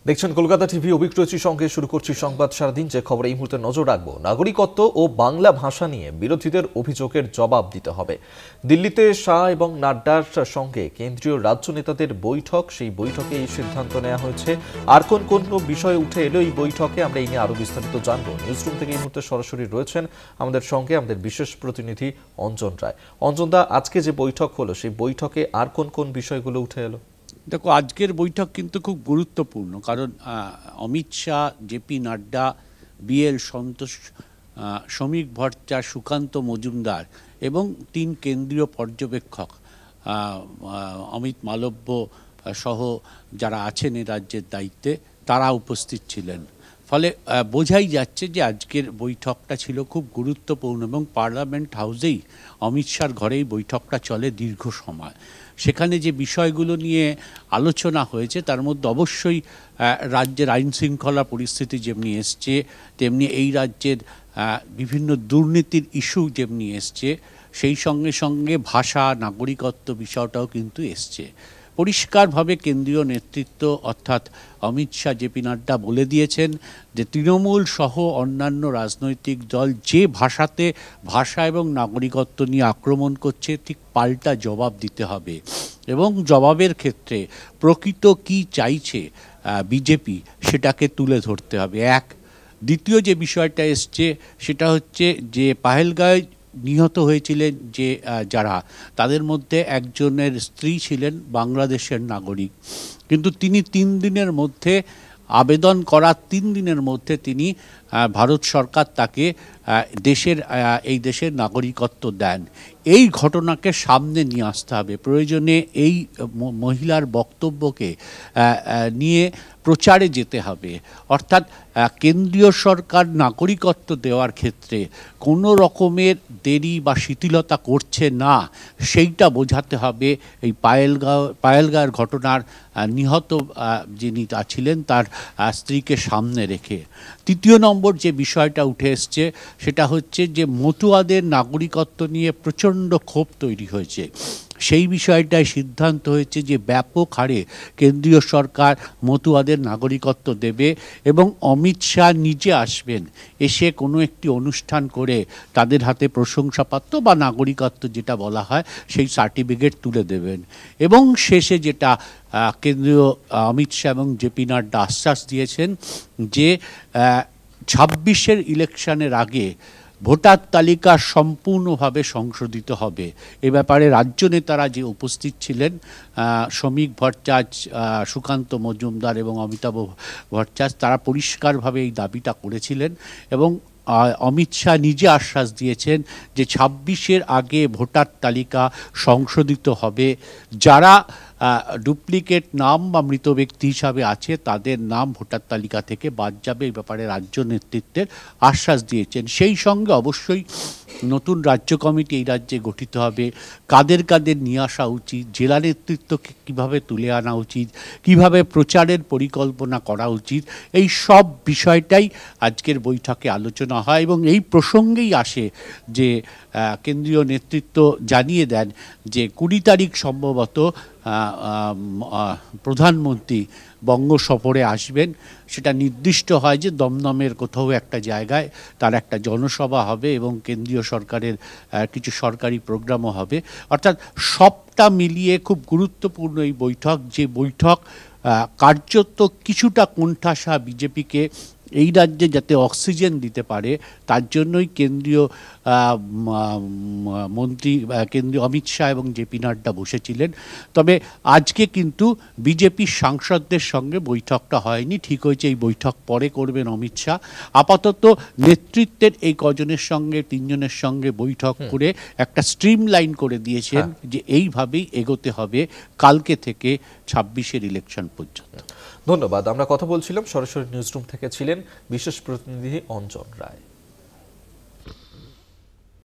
দেখছেন কলকাতা টিভি। অভিজ্ঞতার সঙ্গে শুরু করছি সংবাদ সারাদিন। যে খবরে এই মুহূর্তে নজর রাখবো, নাগরিকত্ব ও বাংলা ভাষা নিয়ে বিরোধীদের অভিযোগের জবাব দিতে হবে। দিল্লিতে শাহ এবং নাড্ডার সঙ্গে কেন্দ্রীয় রাজ্য নেতাদের বৈঠক, সেই বৈঠকে এই সিদ্ধান্ত নেওয়া হয়েছে। আর কোন কোন বিষয় উঠে এলো এই বৈঠকে, আমরা এই নিয়ে আরো বিস্তারিত জানবো। নিউজরুম থেকে এই মুহূর্তে সরাসরি রয়েছেন আমাদের সঙ্গে আমাদের বিশেষ প্রতিনিধি অঞ্জন রায়। অঞ্জনদা, আজকে যে বৈঠক হলো সেই বৈঠকে আর কোন কোন বিষয়গুলো উঠে এলো? দেখো, আজকের বৈঠক কিন্তু খুব গুরুত্বপূর্ণ, কারণ অমিত শাহ, জেপি নাড্ডা, বিএল সন্তোষ, শ্রমিক ভট্টাচার্য, সুকান্ত মজুমদার এবং ৩ কেন্দ্রীয় পর্যবেক্ষক অমিত মালব্য সহ যারা আছেন এই রাজ্যের দায়িত্বে, তারা উপস্থিত ছিলেন। ফলে বোঝাই যাচ্ছে যে আজকের বৈঠকটা ছিল খুব গুরুত্বপূর্ণ এবং পার্লামেন্ট হাউসেই অমিত শাহর ঘরেই বৈঠকটা চলে দীর্ঘ সময়। সেখানে যে বিষয়গুলো নিয়ে আলোচনা হয়েছে তার মধ্যে অবশ্যই রাজ্যের আইন শৃঙ্খলা পরিস্থিতি যেমনি এসছে, তেমনি এই রাজ্যের বিভিন্ন দুর্নীতির ইস্যু যেমনি এসছে, সেই সঙ্গে সঙ্গে ভাষা, নাগরিকত্ব বিষয়টাও কিন্তু এসছে। পরিষ্কারভাবে কেন্দ্রীয় নেতৃত্ব অর্থাৎ অমিত শাহ, জেপি নাড্ডা বলে দিয়েছেন যে তৃণমূল সহ অন্যান্য রাজনৈতিক দল যে ভাষা এবং নাগরিকত্ব নিয়ে আক্রমণ করছে, ঠিক পাল্টা জবাব দিতে হবে এবং জবাবের ক্ষেত্রে প্রকৃত কি চাইছে বিজেপি সেটাকে তুলে ধরতে হবে। দ্বিতীয় যে বিষয়টা এসছে সেটা হচ্ছে যে পাহেলগাঁওয়ে নিহত হয়েছিলেন যে যারা, তাদের মধ্যে একজনের স্ত্রী ছিলেন বাংলাদেশের নাগরিক, কিন্তু তিনি ৩ দিনের মধ্যে আবেদন করার ৩ দিনের মধ্যে তিনি ভারত সরকার তাকে এই দেশের নাগরিকত্ব দেন। এই ঘটনাকে সামনে নিয়ে আসতে হবে। প্রয়োজনে এই মহিলার বক্তব্যকে নিয়ে প্রচারে যেতে হবে। অর্থাৎ কেন্দ্রীয় সরকার নাগরিকত্ব দেওয়ার ক্ষেত্রে কোনো রকমের দেরি বা শিথিলতা করছে না, সেইটা বোঝাতে হবে। এই পায়েলগাঁওয়ের ঘটনার নিহত যিনি ছিলেন তার স্ত্রীকে সামনে রেখে। তৃতীয় নম্বর যে বিষয়টা উঠে এসছে সেটা হচ্ছে যে মতুয়াদের নাগরিকত্ব নিয়ে প্রচণ্ড ক্ষোভ তৈরি হয়েছে। সেই বিষয়টায় সিদ্ধান্ত হয়েছে যে ব্যাপক হারে কেন্দ্রীয় সরকার মতুয়াদের নাগরিকত্ব দেবে এবং অমিত শাহ নিজে আসবেন, এসে কোনো একটি অনুষ্ঠান করে তাদের হাতে প্রশংসাপত্র বা নাগরিকত্ব যেটা বলা হয় সেই সার্টিফিকেট তুলে দেবেন। এবং শেষে যেটা কেন্দ্রীয় অমিত শাহ এবং জেপি নাড্ডা আশ্বাস দিয়েছেন যে ২৬-এর ইলেকশনের আগে ভোটার তালিকা সম্পূর্ণভাবে সংশোধিত হবে। এ ব্যাপারে রাজ্য নেতারা যে উপস্থিত ছিলেন, শ্রমিক ভট্টাচার্য, সুকান্ত মজুমদার এবং অমিতাভ ভট্টাচার্য, তারা পরিষ্কারভাবে এই দাবিটা করেছিলেন এবং অমিত শাহ নিজে আশ্বাস দিয়েছেন যে ২৬-এর আগে ভোটার তালিকা সংশোধিত হবে। যারা ডুপ্লিকেট নাম বা মৃত ব্যক্তি হিসাবে আছে তাদের নাম ভোটার তালিকা থেকে বাদ যাবে। এই ব্যাপারে রাজ্য নেতৃত্বের আশ্বাস দিয়েছেন। সেই সঙ্গে অবশ্যই নতুন রাজ্য কমিটি এই রাজ্যে গঠিত হবে। কাদের কাদের নিয়ে আসা উচিত, জেলা নেতৃত্বকে কীভাবে তুলে আনা উচিত, কিভাবে প্রচারের পরিকল্পনা করা উচিত, এই সব বিষয়টাই আজকের বৈঠকে আলোচনা হয়। এবং এই প্রসঙ্গেই আসে যে কেন্দ্রীয় নেতৃত্ব জানিয়ে দেন যে ২০ তারিখ সম্ভবত প্রধানমন্ত্রী বঙ্গ সফরে আসবেন। সেটা নির্দিষ্ট হয় যে দমদমের কোথাও একটা জায়গায় তার একটা জনসভা হবে এবং কেন্দ্রীয় সরকারের কিছু সরকারি প্রোগ্রামও হবে। অর্থাৎ সবটা মিলিয়ে খুব গুরুত্বপূর্ণ এই বৈঠক, যে বৈঠক কার্যত কিছুটা কোণঠাসা বিজেপিকে এই রাজ্যে যাতে অক্সিজেন দিতে পারে তার জন্যই কেন্দ্রীয় অমিত শাহ এবং জেপি নাড্ডা বসেছিলেন। তবে আজকে কিন্তু বিজেপির সাংসদদের সঙ্গে বৈঠকটা হয়নি। ঠিক হয়েছে এই বৈঠক পরে করবেন অমিত শাহ। আপাতত নেতৃত্বের এই কজনের সঙ্গে, ৩ জনের সঙ্গে বৈঠক করে একটা স্ট্রিম লাইন করে দিয়েছেন যে এইভাবেই এগোতে হবে কালকে থেকে ২৬-এর ইলেকশন পর্যন্ত। ধন্যবাদ। আমরা কথা বলছিলাম, সরাসরি নিউজরুম থেকে ছিলেন বিশেষ প্রতিনিধি অঞ্জন রায়।